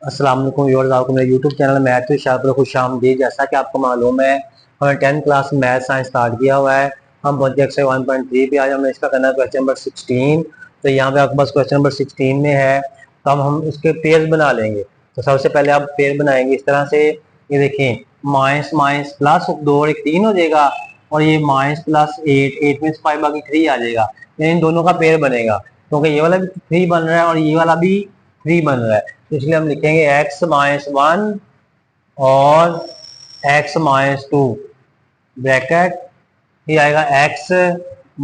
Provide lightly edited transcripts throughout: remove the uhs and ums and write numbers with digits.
अस्सलाम वालेकुम व्यूअर्स, आपको मेरे यूट्यूब चैनल मैथ तो शाह पर खुशामदीद। जैसा कि आपको मालूम है, हमने 10th क्लास में मैथ साइंस स्टार्ट किया हुआ है। हम पहुंचे एक्सरसाइज 1.3 पे। आज हमने इसका करना है क्वेश्चन नंबर 16। तो यहाँ पे आपके पास क्वेश्चन नंबर 16 में है, तो हम इसके पेयर्स बना लेंगे। तो सबसे पहले आप पेयर बनाएंगे इस तरह से। ये देखें, माइनस माइनस प्लस 2 और 1 3 हो जाएगा, और ये माइनस प्लस 8 में 5 बाकी 3 आ जाएगा। यानी इन दोनों का पेयर बनेगा, क्योंकि ये वाला भी 3 बन रहा है और ये वाला भी 3 बन रहा है। तो इसलिए हम लिखेंगे x माइनस 1 और x माइनस 2 ब्रैकेट, ये आएगा x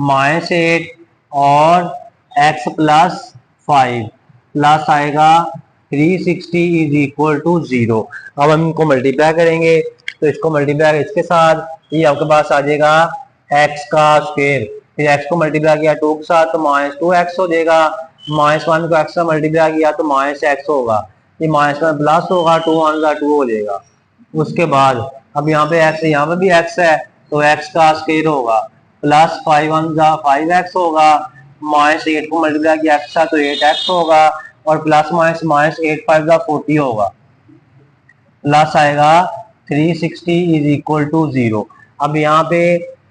माइनस 8 और x प्लस 5 प्लस आएगा 360 इज इक्वल टू 0। अब हम इनको मल्टीप्लाई करेंगे, तो इसको मल्टीप्लाई इसके साथ, ये आपके पास आ जाएगा x का स्क्वायर। फिर x को मल्टीप्लाई किया 2 के साथ तो माइनस 2x हो जाएगा। माइनस 1 को x से मल्टीप्लाई किया तो माइनस x होगा। ये माइनस 1 प्लस होगा, 2 1 का 2 हो जाएगा। उसके बाद अब यहाँ पे x, यहाँ पे भी x है, तो x का स्क्वायर होगा प्लस 5 1 का 5x होगा। माइनस 8 को मल्टीप्लाई किया x तो 8x होगा, और प्लस माइनस माइनस 8 5 का 40 होगा, प्लस आएगा 360 इज इक्वल टू 0। अब यहाँ पे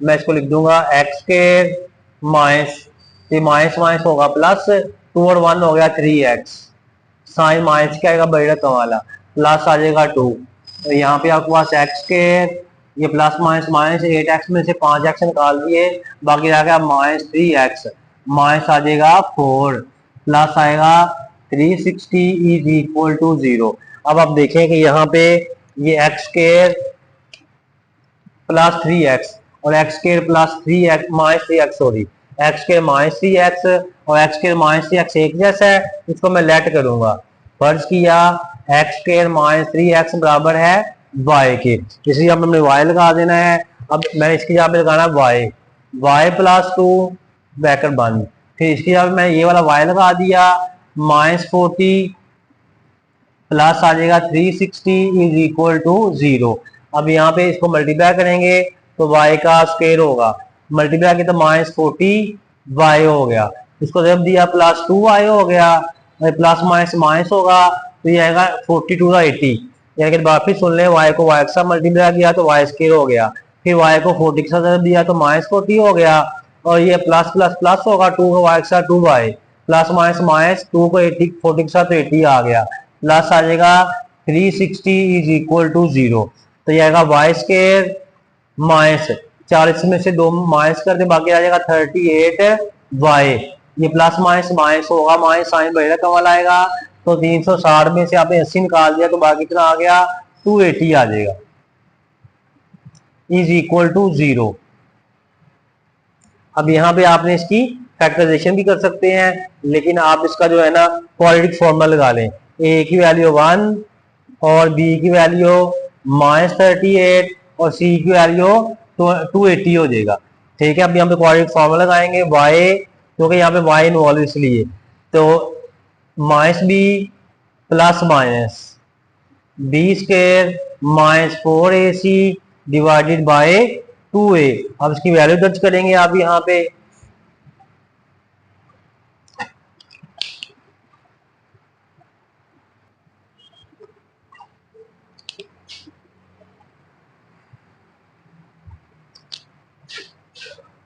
मैं इसको लिख दूंगा एक्स के माइनस, ये माइनस माइनस होगा प्लस, 2 और 1 हो गया 3x, साइन माइनस क्या आएगा बड़ा वाला, प्लस आ जाएगा 2। तो यहाँ पे आपके पास एक्स के, ये प्लस माइनस माइनस 8x में से 5x निकाल दिए, बाकी रह गया माइनस 3x, माइनस आ जाएगा 4, प्लस आएगा 360 इज इक्वल टू 0। अब आप देखें कि यहाँ पे ये एक्स स्क्वायर प्लस 3x और x square plus 3x minus 3x, sorry x square minus 3x और एक्स स्क्वायर माइनस 3x एक जैसा है, इसको मैं लेट करूंगा। फर्ज किया एक्स स्क्वायर माइनस 3x बराबर है y के, इसलिए अब हमने y लगा देना है। अब मैं इसकी जगह पे लगाना y प्लस 2 ब्रैकेट बंद, फिर इसकी जगह मैं ये वाला y लगा दिया, माइनस 40 प्लस आ जाएगा 360 इज इक्वल टू 0। अब यहाँ पे इसको मल्टीप्लाई करेंगे तो y का स्क्वायर होगा, मल्टीप्लाई किया तो माइनस 40 y हो गया, इसको जब दिया प्लस 2y हो गया, प्लस माइनस माइनस होगा तो ये आएगा 42 का 80। यानी कि वापिस सुन ले, y को y के साथ मल्टीप्लाई किया तो y स्क्वायर हो गया, फिर y को 40 के साथ दिया तो माइनस 40 हो गया, और ये प्लस प्लस प्लस होगा 2 को y के साथ 2y, प्लस माइनस माइनस 2 को 80 40 के साथ तो 80 आ गया, प्लस आ जाएगा 360 इज इक्वल टू 0। तो ये आएगा वाई स्क्वायर माइनस 40 में से 2 माइनस कर दे, बाकी आ जाएगा 38y। ये प्लस माइनस माइनस होगा, माइनस साइन बढ़ेगा कम वाला आएगा, तो 360 में से आपने 80 निकाल दिया तो बाकी कितना आ गया 280 आ जाएगा इज इक्वल टू 0। अब यहाँ पे आपने इसकी फैक्टराइजेशन भी कर सकते हैं, लेकिन आप इसका जो है ना क्वाड्रेटिक फॉर्मूला लगा लें। ए की वैल्यू 1 और बी की वैल्यू माइनस 38 और सी की वैल्यू 280 हो जाएगा। ठीक है, अब यहाँ पे क्वाड्रेटिक फॉर्मूला लगाएंगे y, क्योंकि यहाँ पे y इन्वॉल्व इसलिए, तो minus b plus minus b square minus 4ac divided by 2a। अब इसकी वैल्यू दर्ज करेंगे आप यहाँ पे,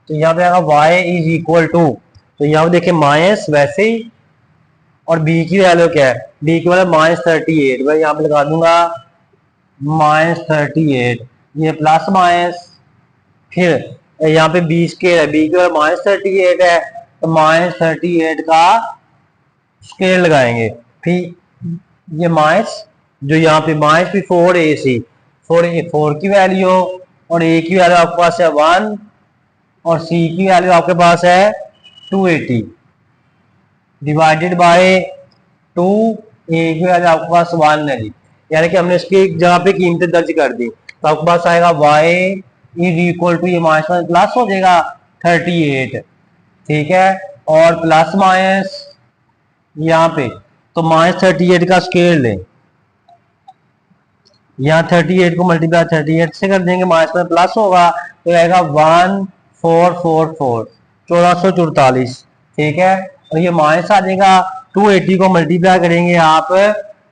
तो यहाँ पे आएगा y इज इक्वल टू, तो यहाँ पे देखिए माइनस वैसे ही, और b की वैल्यू क्या है, b की वैल्यू माइनस 38, मैं यहाँ पे लगा दूंगा माइनस 38, ये प्लस माइनस, फिर यहाँ पे b स्क्वायर है, b की वैल्यू माइनस 38 है, तो माइनस 38 का स्क्वायर लगाएंगे, फिर ये माइनस, जो यहाँ पे माइनस भी 4ac, 4 की वैल्यू, और a की वैल्यू आपके पास है 1 और c की वैल्यू आपके पास है 280 डिवाइडेड बाय 2, a की वैल्यू आपके पास 1 है जी। यानी कि हमने इसकी जगह पे कीमतें दर्ज कर दी, तो आपके पास आएगा y इज इक्वल टू, ये माइनस माइनस प्लस हो जाएगा 38, ठीक है, और प्लस माइनस यहाँ पे, तो माइनस 38 का स्क्वायर लें, यहाँ 38 को मल्टीप्लाई 38 से कर देंगे, माइनस में प्लस होगा तो आएगा 1444 1444, ठीक है, और ये माइनस आ जाएगा, 280 को मल्टीप्लाई करेंगे आप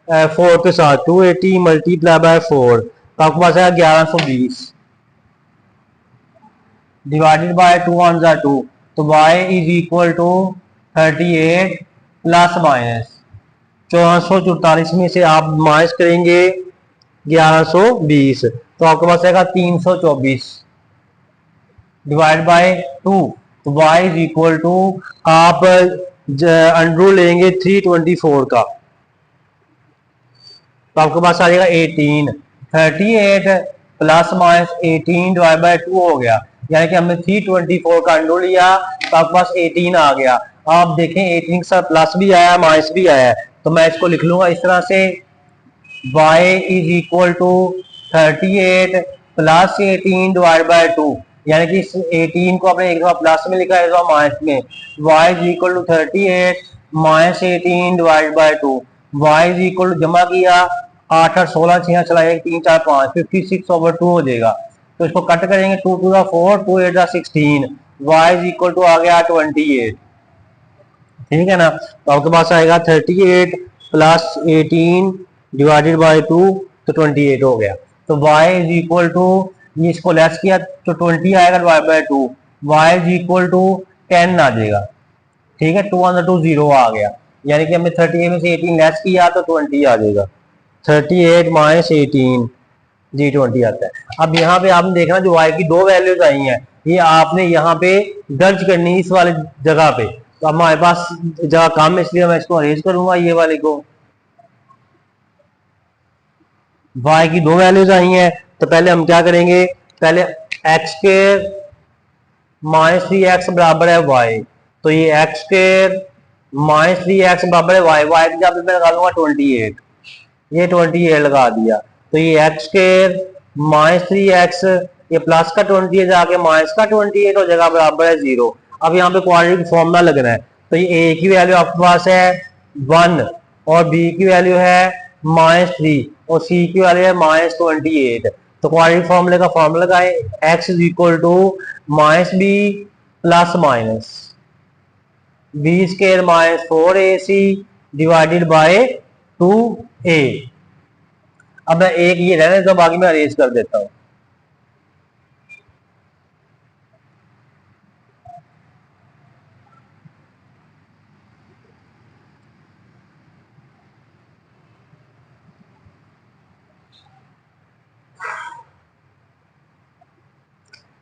4 के साथ 280 मल्टीप्लाई बाय 4, तो आपके पास है 1120 डिवाइडेड बाय 2 वन ज़ा 2, तो y is equal to 38 plus minus 1444 में से आप माइनस करेंगे 1120, तो आपके पास आएगा 324 डिवाइड बाय 2, तो y इज इक्वल टू आप अंडर लेंगे 324 का, तो आपके पास आ जाएगा 18, 38 प्लस माइनस 18 डिवाइड बाय 2 हो गया, यानी कि हमने 324 का अंडर लिया तो आपके पास 18 आ गया। आप देखें 18 के साथ प्लस भी आया माइनस भी आया, तो मैं इसको लिख लूंगा इस तरह से, y is equal to 38 plus 18 divide by 2, यानी कि 18 को आपने एक दफा प्लस में लिखा है, एक दफा माइनस में, y is equal to 38 minus 18 divide by 2, y is equal to जमा किया 8 और 16 6 चला 1 3 4 5 56/2 हो जाएगा, तो इसको कट करेंगे 2 2 4 2 8 16, y इज इक्वल टू आ गया 28, ठीक है ना। तो आपके पास आएगा 38 प्लस 18 डिवाइडेड बाय 2, तो 28 हो गया। तो y इज इक्वल टू, ये इसको लेस किया तो 20 आएगा divide by 2, y is equal to 10 आ जाएगा, ठीक है, 2 ऑन द 2 0 आ गया, यानी कि हमने 38 में से 18 लेस किया तो 20 आ जाएगा, 38 माइनस 18 जी 20 आता है। अब यहाँ पे आपने देखना जो y की दो वैल्यूज आई हैं, ये आपने यहाँ पे दर्ज करनी इस वाले जगह पे, तो अब हमारे पास जगह कम है इसलिए मैं इसको अरेंज करूंगा, ये वाले को y की दो वैल्यूज आई हैं, तो पहले हम क्या करेंगे, पहले एक्स स्क्वायर माइनस 3x बराबर है y, तो ये एक्स स्क्वायर माइनस 3x बराबर है y की जगह पे मैं लगा लूंगा 28, ये 28 लगा दिया, तो ये एक्स स्क्वायर माइनस 3x, ये प्लस का 28 जाके माइनस का 28 हो जाएगा बराबर है 0। अब यहाँ पे क्वाड्रेटिक फॉर्मूला लगना है, तो ये a की वैल्यू आपके पास है 1 और b की वैल्यू है -3 और c की वैल्यू है -28, तो क्वाड्रेटिक फॉर्मूले का फॉर्मूला लगाए, x is equal to -b plus minus b square minus 4ac divided by 2a। अब मैं एक ये रहने दो, बाकी मैं अरेंज कर देता हूं।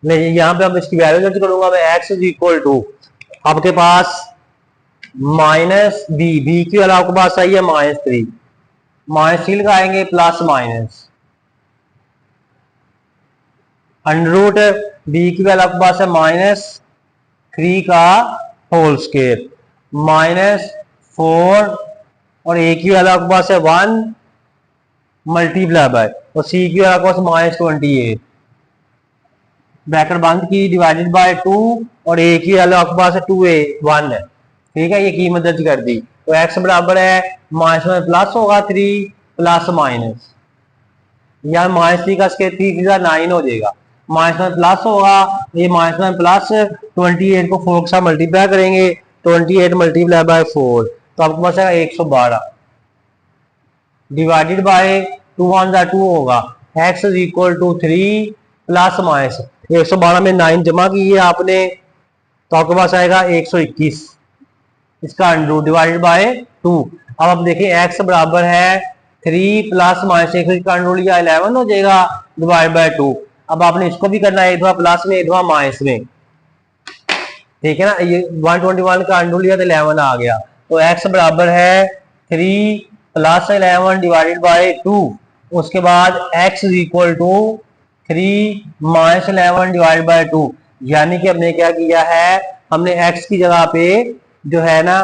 नहीं, यहां पे अब इसकी वैल्यू दर्ज करूंगा मैं, x इज इक्वल टू आपके पास माइनस बी की वाला आपके पास आई है -3, -3 लगाएंगे plus minus under root b की वैल्यू आपके पास है -3 का होल स्क्वायर -4 और ए की वैल्यू आपके पास है 1 मल्टीप्लाई बाय, और सी की वैल्यू आपके पास -28 ब्रैकेट बंद की डिवाइडेड बाय 2 और ए की वैल्यू आपके पास है 2a 1 है, ठीक है, ये कीमत दर्ज कर दी, तो x बराबर है माइनस में प्लस होगा 3 प्लस माइनस, या -3 का स्क्वायर 3 9 हो जाएगा, माइनस में प्लस होगा, ये माइनस में प्लस 28 को 4 के साथ मल्टीप्लाई करेंगे, 28 मल्टीप्लाई बाय 4, तो आपके पास है 112 डिवाइडेड बाय 2 1 ज़ा 2 होगा, x is equal to 3 plus minus 112 में 9 जमा की है आपने, तो आपके पास आएगा 121 इसका अंडर डिवाइडेड बाय 2। अब आप देखिए x बराबर है 3 प्लस माइनस 1 का अंडर लिया 11 हो जाएगा डिवाइड बाय 2। अब आपने इसको भी करना है, एक दफा प्लस में एक दफा माइनस में, ठीक है ना, ये 121 का अंडर लिया तो 11 आ गया, तो x बराबर है 3 प्लस 11 डिवाइडेड बाय 2, उसके बाद x is equal to 3 minus 11 divide by 2, यानी कि हमने क्या किया है, हमने x की जगह पे जो है ना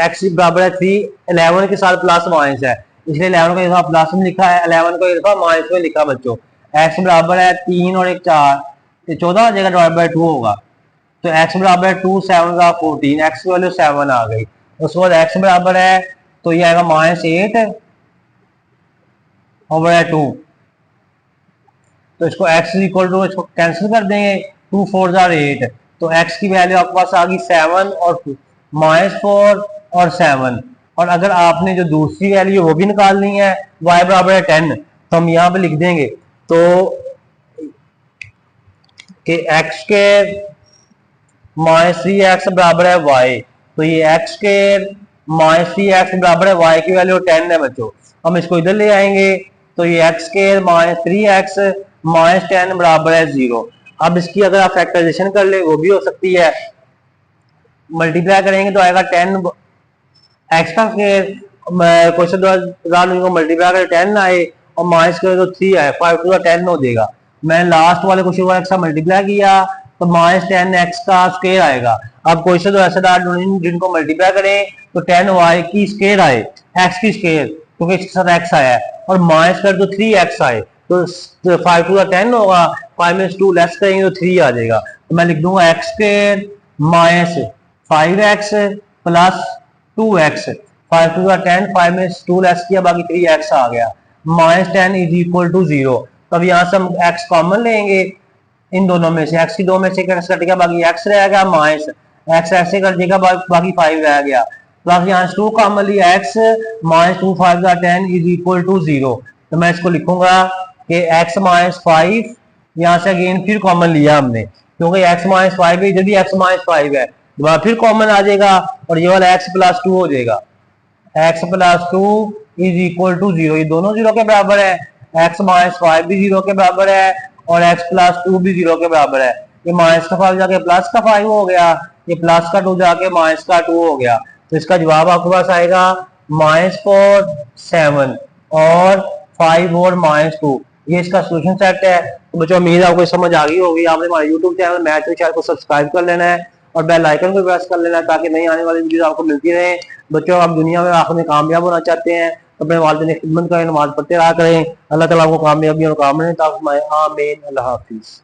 x बराबर है 3, 11 के साथ प्लस माइनस है, इसलिए 11 को एक दफा प्लस में लिखा है, 11 को एक दफा माइनस में लिखा बच्चों। x बराबर है 3 और 1 4, 14 हो जाएगा डिवाइड बाय 2 होगा, तो x बराबर है 2 7 का 14, x की वैल्यू 7 आ गई, उसके बाद x बराबर है, तो ये आएगा -8 ओवर 2, तो इसको x इक्वल टू इसको कैंसिल कर देंगे, 2 4 ज़ा 8, तो x की वैल्यू आपके पास आ गई 7 और 2 -4 और 7, और अगर आपने जो दूसरी वैल्यू वो भी निकालनी है y बराबर है 10, तो हम यहाँ पे लिख देंगे तो कि x के -3x बराबर है y, तो ये x के -3x बराबर है y की वैल्यू 10 है बच्चों। हम इसको इधर ले आएंगे तो ये x के -3x -10 बराबर है 0। अब इसकी अगर आप फैक्टराइजेशन कर ले वो भी हो सकती है, मल्टीप्लाई करेंगे तो आएगा 10 x का स्क्वायर, क्वेश्चन को मल्टीप्लाई करें 10 आए और माइनस करें तो 3 आए, 5 टू 10 हो देगा। मैंने लास्ट वाले क्वेश्चन को x का मल्टीप्लाई किया तो -10x का स्क्वायर आएगा। अब क्वेश्चन तो ऐसे डाल जिनको मल्टीप्लाई करें तो 10y की स्क्वायर आए, x की स्क्वायर क्योंकि इसके साथ x आया है, और माइनस कर तो 3x आए तो 5 टू 10 होगा, 5 में 2 लेस करेंगे तो 3 आ जाएगा। तो मैं लिख दूंगा x square minus 5x plus 2x, 5 to 10, 5 में 2 लेस किया बाकी 3x आ गया, -10 इज इक्वल टू 0। तब यहाँ से हम x कॉमन लेंगे इन दोनों में से, x की 2 में से x कट गया बाकी x रह गया, माइनस x ऐसे कर देगा बाकी 5 रह गया, प्लस यहाँ से 2 कॉमन लिया x -2 5 का 10 इज इक्वल टू 0। तो मैं इसको लिखूंगा कि x -5, यहाँ से अगेन फिर कॉमन लिया हमने क्योंकि x -5 है, इधर भी x -5 है, दोबारा फिर कॉमन आ जाएगा और ये वाला x प्लस 2 हो जाएगा, x plus 2 is equal to 0। ये दोनों 0 के बराबर है, x -5 भी 0 के बराबर है और x प्लस 2 भी 0 के बराबर है। ये माइनस का 5 जाके प्लस का 5 हो गया, ये प्लस का 2 जाके माइनस का 2 हो गया। तो इसका जवाब आपके पास आएगा -4 7 और 5 और -2, ये इसका सोल्यूशन सेट है। तो बच्चों उम्मीद है आपको समझ आ गई होगी। आपने हमारे YouTube channel math with channel को सब्सक्राइब कर लेना है और बेल आइकन को प्रेस कर लेना है ताकि नई आने वाली वीडियो आपको मिलती रहे। बच्चों आप दुनिया में आखिर में कामयाब होना चाहते हैं तो अपने वालिदैन की खिदमत करें, नमाज पढ़ते रहा करें। अल्लाह ताला आपको कामयाबी और काम में आमीन। अल्लाह हाफिज।